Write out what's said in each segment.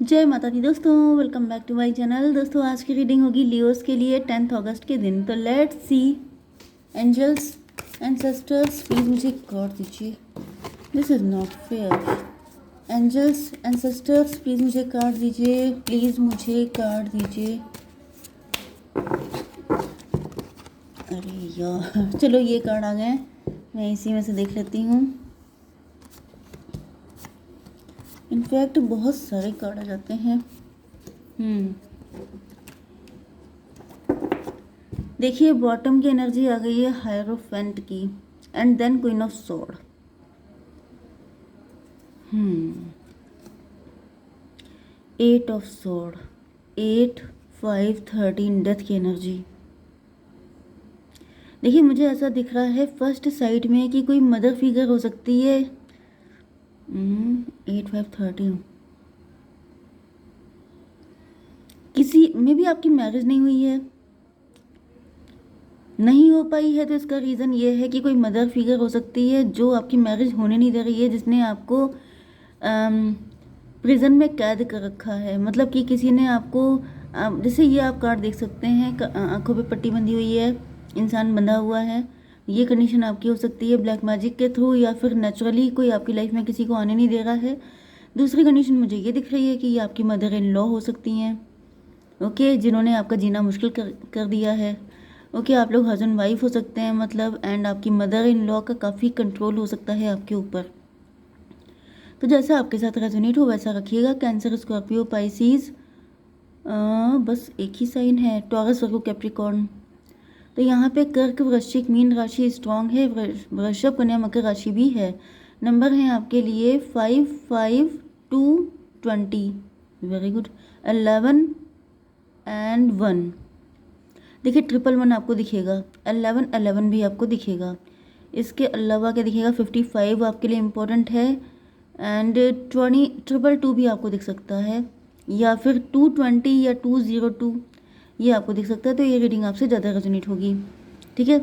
जय माता दी दोस्तों, welcome back to my channel. दोस्तों आज की रीडिंग होगी लियोस के लिए 10 अगस्त के दिन। तो let's see. Angels ancestors please मुझे कार्ड दीजिए। This is not fair. Angels ancestors please मुझे कार्ड दीजिए, प्लीज़ मुझे कार्ड दीजिए। अरे यार, चलो ये कार्ड आ गए, मैं इसी में से देख लेती हूँ। इनफैक्ट बहुत सारे कार्ड आ जाते हैं। देखिए बॉटम की एनर्जी आ गई है हायरोफेंट की, and then queen of sword. 8 of sword, 8, 5, 13 death की एनर्जी। देखिए मुझे ऐसा दिख रहा है फर्स्ट साइड में कि कोई मदर फिगर हो सकती है। 8, 5, 13 किसी में भी आपकी मैरिज नहीं हुई है, नहीं हो पाई है, तो इसका रीज़न ये है कि कोई मदर फिगर हो सकती है जो आपकी मैरिज होने नहीं दे रही है, जिसने आपको प्रिजन में कैद कर रखा है। मतलब कि किसी ने आपको जैसे ये आप कार्ड देख सकते हैं, आंखों पे पट्टी बंधी हुई है, इंसान बंधा हुआ है। ये कंडीशन आपकी हो सकती है ब्लैक मैजिक के थ्रू, या फिर नेचुरली कोई आपकी लाइफ में किसी को आने नहीं दे रहा है। दूसरी कंडीशन मुझे ये दिख रही है कि ये आपकी मदर इन लॉ हो सकती हैं, ओके, जिन्होंने आपका जीना मुश्किल कर दिया है। ओके, आप लोग हस्बैंड वाइफ हो सकते हैं मतलब, एंड आपकी मदर इन लॉ का काफ़ी कंट्रोल हो सकता है आपके ऊपर। तो जैसा आपके साथ रेजोनेट हो वैसा रखिएगा। कैंसर, स्कॉर्पियो, पाइसीज, बस एक ही साइन है, टॉरस, वर्गो, कैप्रिकॉर्न। तो यहाँ पे कर्क, वृश्चिक, मीन राशि स्ट्रांग है, वृषभ, कन्या, मकर राशि भी है। नंबर हैं आपके लिए 5, 5, 2, 20, वेरी गुड, 11 एंड 1। देखिए 111 आपको दिखेगा, 11, 11 भी आपको दिखेगा। इसके अलावा क्या दिखेगा, 55 आपके लिए इम्पोर्टेंट है, एंड 20, 222 भी आपको दिख सकता है, या फिर 220 या 202 ये आपको दिख सकता है। तो ये रीडिंग आपसे ज़्यादा रेजोनेट होगी, ठीक है।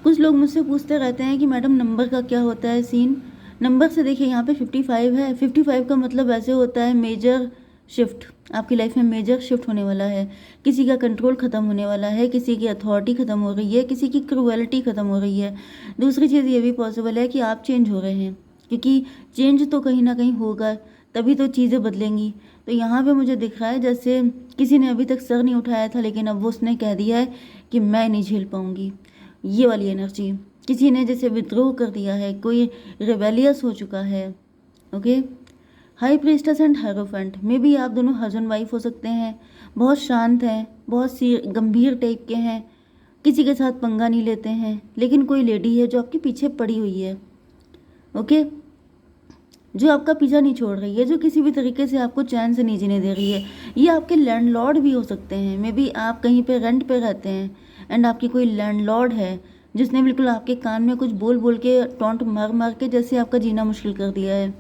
कुछ लोग मुझसे पूछते रहते हैं कि मैडम नंबर का क्या होता है सीन। नंबर से देखिए यहाँ पे 55 है, 55 का मतलब ऐसे होता है मेजर शिफ्ट, आपकी लाइफ में मेजर शिफ्ट होने वाला है, किसी का कंट्रोल ख़त्म होने वाला है, किसी की अथॉरिटी ख़त्म हो रही है, किसी की क्रूएलिटी ख़त्म हो रही है। दूसरी चीज़ ये भी पॉसिबल है कि आप चेंज हो रहे हैं, क्योंकि चेंज तो कहीं ना कहीं होगा, तभी तो चीज़ें बदलेंगी। तो यहाँ पे मुझे दिख रहा है जैसे किसी ने अभी तक सर नहीं उठाया था, लेकिन अब वो उसने कह दिया है कि मैं नहीं झेल पाऊँगी। ये वाली एनर्जी, किसी ने जैसे विद्रोह कर दिया है, कोई रिबेलियस हो चुका है, okay. High priestess and hierophant में भी आप दोनों हस्बैंड वाइफ हो सकते हैं। बहुत शांत हैं, बहुत सी गंभीर टाइप के हैं, किसी के साथ पंगा नहीं लेते हैं, लेकिन कोई लेडी है जो आपके पीछे पड़ी हुई है, ओके, जो आपका पीछा नहीं छोड़ रही है, जो किसी भी तरीके से आपको चैन से नहीं जीने दे रही है। ये आपके लैंडलॉर्ड भी हो सकते हैं, मे बी आप कहीं पे रेंट पे रहते हैं एंड आपकी कोई लैंडलॉर्ड है जिसने बिल्कुल आपके कान में कुछ बोल बोल के, टॉन्ट मार मार के जैसे आपका जीना मुश्किल कर दिया है।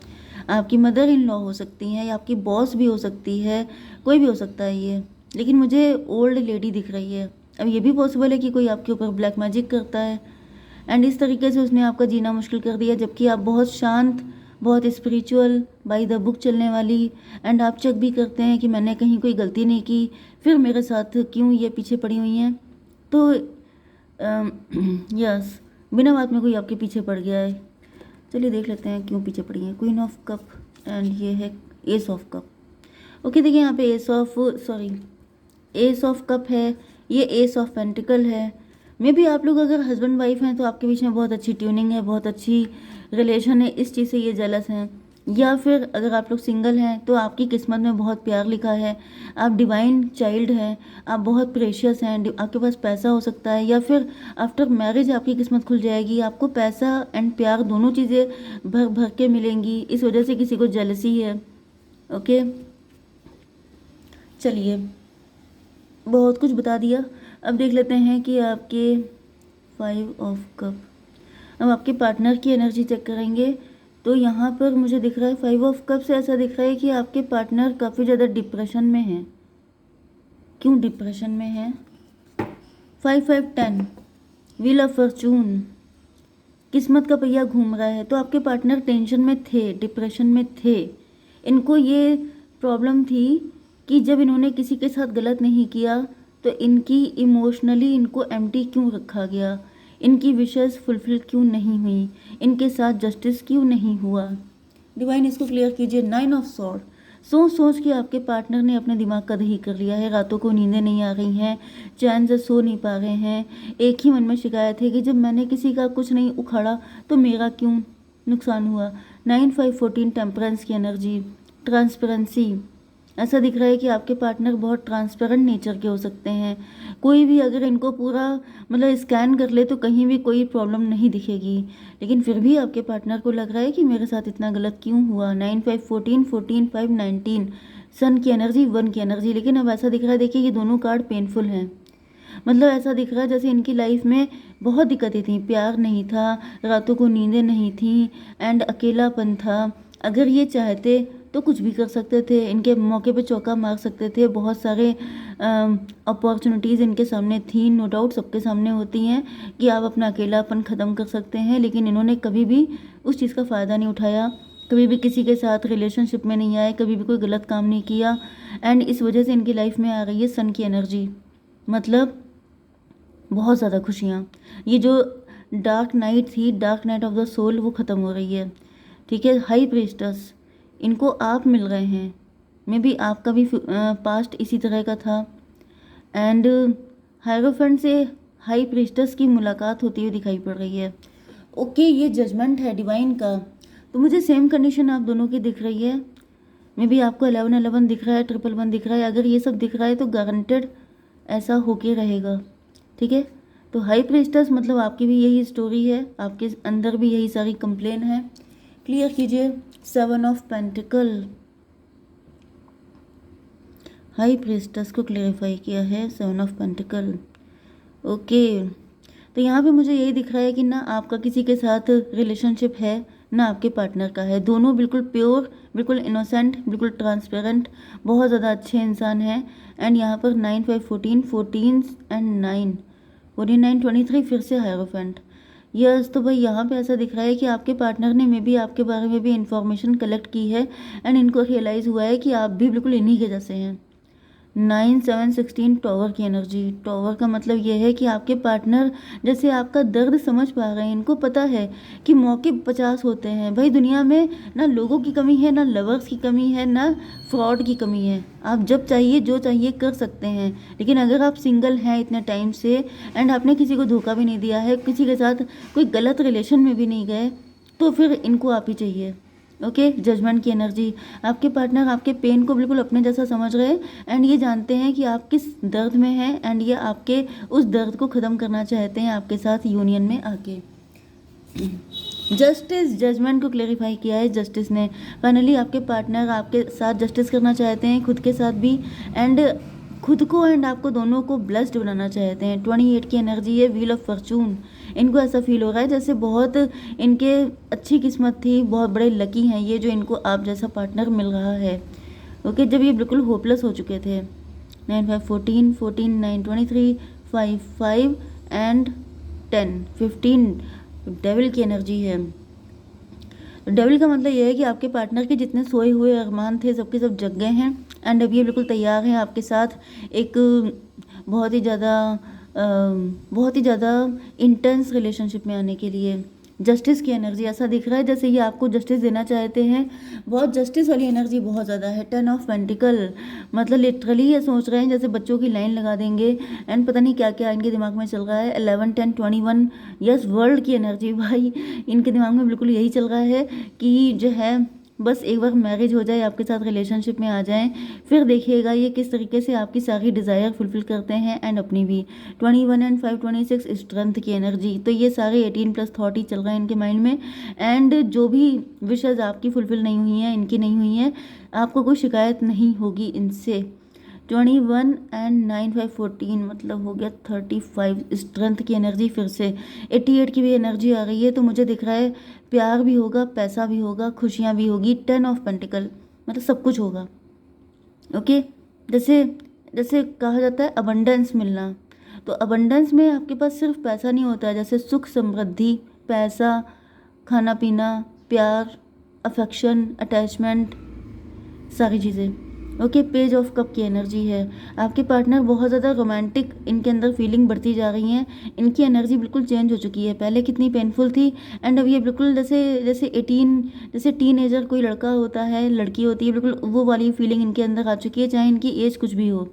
आपकी मदर इन लॉ हो सकती हैं, या आपकी बॉस भी हो सकती है, कोई भी हो सकता है ये, लेकिन मुझे ओल्ड लेडी दिख रही है। अब ये भी पॉसिबल है कि कोई आपके ऊपर ब्लैक मैजिक करता है एंड इस तरीके से उसने आपका जीना मुश्किल कर दिया, जबकि आप बहुत शांत, बहुत स्पिरिचुअल, बाय द बुक चलने वाली, एंड आप चेक भी करते हैं कि मैंने कहीं कोई गलती नहीं की, फिर मेरे साथ क्यों ये पीछे पड़ी हुई हैं। तो यस, बिना बात में कोई आपके पीछे पड़ गया है। चलिए देख लेते हैं क्यों पीछे पड़ी है। क्वीन ऑफ कप, एंड ये है एस ऑफ कप। ओके, देखिए यहाँ पे एस ऑफ कप है, ये एस ऑफ पेंटिकल है। मे बी आप लोग अगर हस्बैंड वाइफ हैं तो आपके बीच में बहुत अच्छी ट्यूनिंग है, बहुत अच्छी रिलेशन है, इस चीज़ से ये जेलस हैं। या फिर अगर आप लोग सिंगल हैं तो आपकी किस्मत में बहुत प्यार लिखा है, आप डिवाइन चाइल्ड हैं, आप बहुत प्रेशियस हैं, आपके पास पैसा हो सकता है, या फिर आफ्टर मैरिज आपकी किस्मत खुल जाएगी, आपको पैसा एंड प्यार दोनों चीज़ें भर भर के मिलेंगी। इस वजह से किसी को जेलसी है, ओके। चलिए बहुत कुछ बता दिया, अब देख लेते हैं कि आपके 5 ऑफ कप, अब आपके पार्टनर की एनर्जी चेक करेंगे। तो यहाँ पर मुझे दिख रहा है 5 ऑफ कप से ऐसा दिख रहा है कि आपके पार्टनर काफ़ी ज़्यादा डिप्रेशन में हैं। क्यों डिप्रेशन में है? 5, 5, 10, व्हील ऑफ फॉर्चून, किस्मत का पहिया घूम रहा है। तो आपके पार्टनर टेंशन में थे, डिप्रेशन में थे, इनको ये प्रॉब्लम थी कि जब इन्होंने किसी के साथ गलत नहीं किया तो इनकी इमोशनली इनको एम्प्टी क्यों रखा गया, इनकी विशेस फुलफिल क्यों नहीं हुई, इनके साथ जस्टिस क्यों नहीं हुआ। डिवाइन इसको क्लियर कीजिए। 9 ऑफ स्वॉर्ड। सोच सोच के आपके पार्टनर ने अपने दिमाग का दही कर लिया है, रातों को नींदें नहीं आ रही हैं, चैन से सो नहीं पा रहे हैं, एक ही मन में शिकायत है कि जब मैंने किसी का कुछ नहीं उखाड़ा तो मेरा क्यों नुकसान हुआ। 9 5 14 टेम्परेंस की एनर्जी, ट्रांसपेरेंसी। ऐसा दिख रहा है कि आपके पार्टनर बहुत ट्रांसपेरेंट नेचर के हो सकते हैं। कोई भी अगर इनको पूरा मतलब स्कैन कर ले तो कहीं भी कोई प्रॉब्लम नहीं दिखेगी, लेकिन फिर भी आपके पार्टनर को लग रहा है कि मेरे साथ इतना गलत क्यों हुआ। 9 5 14 14 5 19 सन की एनर्जी, 1 की एनर्जी। लेकिन अब ऐसा दिख रहा है, देखिए ये दोनों कार्ड पेनफुल हैं। मतलब ऐसा दिख रहा है जैसे इनकी लाइफ में बहुत दिक्कतें थी, प्यार नहीं था, रातों को नींदें नहीं थी एंड अकेलापन था। अगर ये चाहते तो कुछ भी कर सकते थे, इनके मौके पे चौका मार सकते थे। बहुत सारे अपॉर्चुनिटीज़ इनके सामने थी, नो डाउट सबके सामने होती हैं कि आप अपना अकेलापन ख़त्म कर सकते हैं, लेकिन इन्होंने कभी भी उस चीज़ का फ़ायदा नहीं उठाया, कभी भी किसी के साथ रिलेशनशिप में नहीं आए, कभी भी कोई गलत काम नहीं किया एंड इस वजह से इनकी लाइफ में आ रही है सन की एनर्जी। मतलब बहुत ज़्यादा खुशियाँ। ये जो डार्क नाइट थी, dark night of the soul, वो ख़त्म हो रही है। ठीक है। हाई प्रीस्टस, इनको आप मिल रहे हैं, मे बी आपका भी पास्ट इसी तरह का था एंड हायरोफेंट से हाई प्रीस्टस की मुलाकात होती हुई दिखाई पड़ रही है। ओके, ये जजमेंट है डिवाइन का। तो मुझे सेम कंडीशन आप दोनों की दिख रही है। मे बी आपको 11 11 दिख रहा है, 1 1 दिख रहा है। अगर ये सब दिख रहा है तो गारंटेड ऐसा होके रहेगा। ठीक है। तो हाई प्रीस्टस मतलब आपकी भी यही स्टोरी है, आपके अंदर भी यही सारी कंप्लेन है। क्लियर कीजिए। 7 ऑफ पेंटिकल, हाई प्रीस्टस को क्लेरिफाई किया है, 7 ऑफ पेंटिकल। ओके, तो यहाँ पे मुझे यही दिख रहा है कि ना आपका किसी के साथ रिलेशनशिप है ना आपके पार्टनर का है। दोनों बिल्कुल प्योर, बिल्कुल इनोसेंट, बिल्कुल ट्रांसपेरेंट, बहुत ज़्यादा अच्छे इंसान हैं। एंड यहाँ पर 9 5 14 14 एंड 9 49 23 फिर से हायरोफेंट। यस, तो भाई यहाँ पे ऐसा दिख रहा है कि आपके पार्टनर ने मे बी आपके बारे में भी इंफॉर्मेशन कलेक्ट की है एंड इनको रियलाइज़ हुआ है कि आप भी बिल्कुल इन्हीं के जैसे हैं। 9 7 16 टॉवर की एनर्जी। टॉवर का मतलब ये है कि आपके पार्टनर जैसे आपका दर्द समझ पा रहे हैं। इनको पता है कि मौके 50 होते हैं भाई दुनिया में, ना लोगों की कमी है, ना लवर्स की कमी है, ना फ्रॉड की कमी है। आप जब चाहिए जो चाहिए कर सकते हैं। लेकिन अगर आप सिंगल हैं इतने टाइम से एंड आपने किसी को धोखा भी नहीं दिया है, किसी के साथ कोई गलत रिलेशन में भी नहीं गए, तो फिर इनको आप ही चाहिए। ओके, जजमेंट की एनर्जी। आपके पार्टनर आपके पेन को बिल्कुल अपने जैसा समझ रहे हैं एंड ये जानते हैं कि आप किस दर्द में हैं एंड ये आपके उस दर्द को ख़त्म करना चाहते हैं आपके साथ यूनियन में आके। जस्टिस, जजमेंट को क्लेरिफाई किया है जस्टिस ने। फाइनली आपके पार्टनर आपके साथ जस्टिस करना चाहते हैं, खुद के साथ भी एंड खुद को एंड आपको दोनों को ब्लेस्ड बनाना चाहते हैं। 28 की एनर्जी है, व्हील ऑफ फॉर्चून। इनको ऐसा फील हो रहा है जैसे बहुत इनके अच्छी किस्मत थी, बहुत बड़े लकी हैं ये जो इनको आप जैसा पार्टनर मिल रहा है। ओके, जब ये बिल्कुल होपलेस हो चुके थे। 9 5 14 14 9 23 5 5 एंड 10 15 डेविल की एनर्जी है। डेविल का मतलब यह है कि आपके पार्टनर के जितने सोए हुए अरमान थे सबके सब जग गए हैं एंड अब ये बिल्कुल तैयार हैं आपके साथ एक बहुत ही ज़्यादा इंटेंस रिलेशनशिप में आने के लिए। जस्टिस की एनर्जी, ऐसा दिख रहा है जैसे ये आपको जस्टिस देना चाहते हैं। बहुत जस्टिस वाली एनर्जी बहुत ज़्यादा है। 10 ऑफ पेंटिकल मतलब लिटरली ये सोच रहे हैं जैसे बच्चों की लाइन लगा देंगे एंड पता नहीं क्या क्या इनके दिमाग में चल रहा है। 11 10 21 यस, वर्ल्ड की एनर्जी। भाई इनके दिमाग में बिल्कुल यही चल रहा है कि जो है बस एक बार मैरिज हो जाए, आपके साथ रिलेशनशिप में आ जाएं, फिर देखिएगा ये किस तरीके से आपकी सारी डिज़ायर फुलफिल करते हैं एंड अपनी भी। 21 एंड 5 26 स्ट्रेंथ की एनर्जी। तो ये सारे 18+ थॉट ही चल रहे हैं इनके माइंड में एंड जो भी विशेज़ आपकी फुलफिल नहीं हुई हैं, इनकी नहीं हुई हैं, आपको कोई शिकायत नहीं होगी इनसे। 21 एंड 9 5 14 मतलब हो गया 35 स्ट्रेंथ की एनर्जी। फिर से 88 की भी एनर्जी आ गई है। तो मुझे दिख रहा है प्यार भी होगा, पैसा भी होगा, खुशियाँ भी होगी। 10 ऑफ पेंटिकल मतलब सब कुछ होगा। ओके, जैसे जैसे कहा जाता है अबंडेंस मिलना, तो अबंडेंस में आपके पास सिर्फ पैसा नहीं होता है, जैसे सुख समृद्धि, पैसा, खाना पीना, प्यार, अफेक्शन, अटैचमेंट, सारी चीज़ें। ओके, पेज ऑफ कप की एनर्जी है। आपके पार्टनर बहुत ज़्यादा रोमांटिक, इनके अंदर फीलिंग बढ़ती जा रही हैं। इनकी एनर्जी बिल्कुल चेंज हो चुकी है, पहले कितनी पेनफुल थी एंड अब ये बिल्कुल जैसे जैसे 18, जैसे टीनेजर कोई लड़का होता है, लड़की होती है, बिल्कुल वो वाली फीलिंग इनके अंदर आ चुकी है, चाहे इनकी एज कुछ भी हो।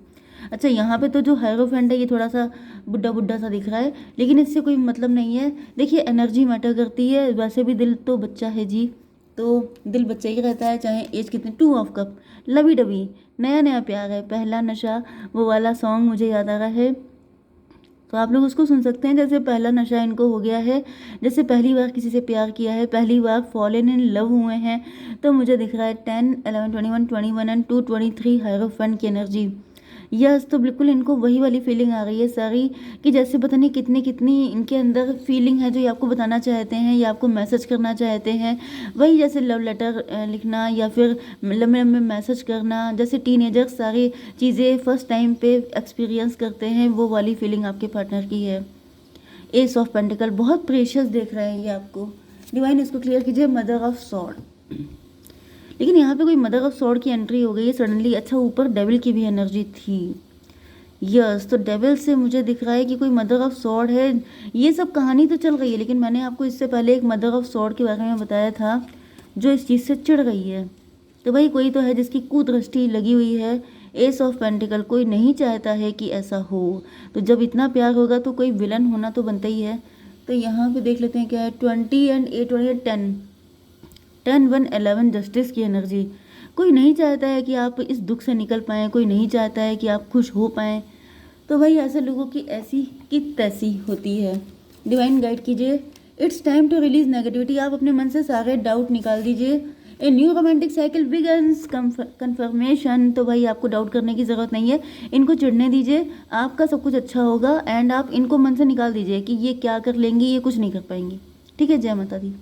अच्छा, यहाँ पे तो जो हायरोफेंट है ये थोड़ा सा बुढ़ा बुढ़ा सा दिख रहा है, लेकिन इससे कोई मतलब नहीं है। देखिए, एनर्जी मैटर करती है, वैसे भी दिल तो बच्चा है जी, तो दिल बच्चा ही रहता है, चाहे एज कितनी। टू ऑफ कप, लवी डबी, नया नया प्यार है, पहला नशा, वो वाला सॉन्ग मुझे याद आ रहा है, तो आप लोग उसको सुन सकते हैं। जैसे पहला नशा इनको हो गया है, जैसे पहली बार किसी से प्यार किया है, पहली बार फॉलन इन लव हुए हैं। तो मुझे दिख रहा है 10, 11, 21, 21 एंड 2, 23 हायरोफेंट की एनर्जी। यस, तो बिल्कुल इनको वही वाली फीलिंग आ रही है सारी, कि जैसे पता नहीं कितनी कितनी इनके अंदर फीलिंग है जो ये आपको बताना चाहते हैं या आपको मैसेज करना चाहते हैं। वही जैसे लव लेटर लिखना या फिर लंबे लंबे मैसेज करना, जैसे टीनेजर्स सारी चीज़ें फर्स्ट टाइम पे एक्सपीरियंस करते हैं, वो वाली फीलिंग आपके पार्टनर की है। एस ऑफ पेंटिकल, बहुत प्रेशियस देख रहे हैं ये आपको। डिवाइन इसको क्लियर कीजिए। मदर ऑफ सॉर्ड, लेकिन यहाँ पे कोई मदर ऑफ सॉर्ड की एंट्री हो गई है सडनली। अच्छा, ऊपर डेविल की भी एनर्जी थी। यस, तो डेविल से मुझे दिख रहा है कि कोई मदर ऑफ सॉर्ड है। ये सब कहानी तो चल रही है, लेकिन मैंने आपको इससे पहले एक मदर ऑफ सॉर्ड के बारे में बताया था जो इस चीज़ से चिढ़ गई है। तो भाई कोई तो है जिसकी कुदृष्टि लगी हुई है। एस ऑफ पेंटिकल, कोई नहीं चाहता है कि ऐसा हो, तो जब इतना प्यार होगा तो कोई विलन होना तो बनता ही है। तो यहाँ पे देख लेते हैं क्या है। 20 एंड 8, 10, 10, 1, 11 जस्टिस की एनर्जी। कोई नहीं चाहता है कि आप इस दुख से निकल पाएँ, कोई नहीं चाहता है कि आप खुश हो पाएँ। तो भाई ऐसे लोगों की ऐसी की तैसी होती है। डिवाइन गाइड कीजिए। It's time to release negativity, आप अपने मन से सारे डाउट निकाल दीजिए। A new romantic cycle begins, confirmation. तो भाई आपको डाउट करने की ज़रूरत नहीं है, इनको चिढ़ने दीजिए, आपका सब कुछ अच्छा होगा। एंड आप इनको मन से निकाल दीजिए कि ये क्या कर लेंगी, ये कुछ नहीं कर पाएंगी। ठीक है, जय माता दी।